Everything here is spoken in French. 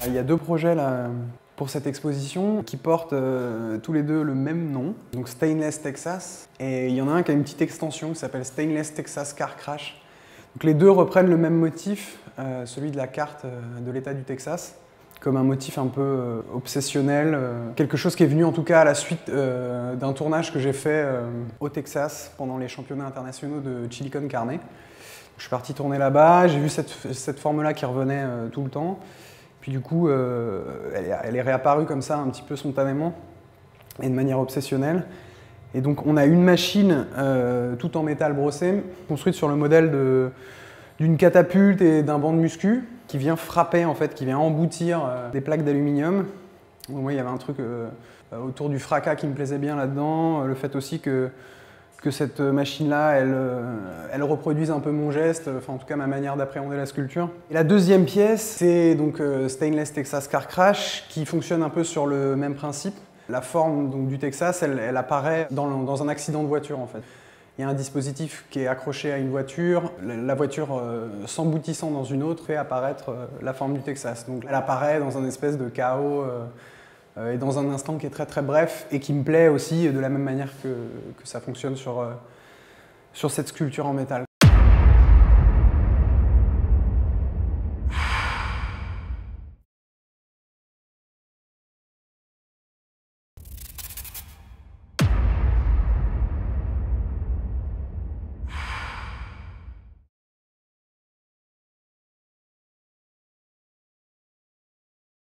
Il y a deux projets là, pour cette exposition qui portent tous les deux le même nom, donc Stainless Texas, et il y en a un qui a une petite extension qui s'appelle Stainless Texas Car Crash. Donc les deux reprennent le même motif, celui de la carte de l'État du Texas, comme un motif un peu obsessionnel, quelque chose qui est venu en tout cas à la suite d'un tournage que j'ai fait au Texas pendant les championnats internationaux de Chili con Carne. Je suis parti tourner là-bas, j'ai vu cette forme-là qui revenait tout le temps. Puis du coup, elle est réapparue comme ça, un petit peu spontanément et de manière obsessionnelle. Et donc on a une machine tout en métal brossé, construite sur le modèle d'une catapulte et d'un banc de muscu, qui vient frapper en fait, qui vient emboutir des plaques d'aluminium. Moi, il y avait un truc autour du fracas qui me plaisait bien là-dedans, le fait aussi que cette machine-là, elle reproduise un peu mon geste, enfin en tout cas ma manière d'appréhender la sculpture. Et la deuxième pièce, c'est donc Stainless Texas Car Crash, qui fonctionne un peu sur le même principe. La forme donc, du Texas, elle apparaît dans un accident de voiture en fait. Il y a un dispositif qui est accroché à une voiture, la voiture s'emboutissant dans une autre fait apparaître la forme du Texas. Donc elle apparaît dans un espèce de chaos et dans un instant qui est très très bref et qui me plaît aussi de la même manière que ça fonctionne sur cette sculpture en métal.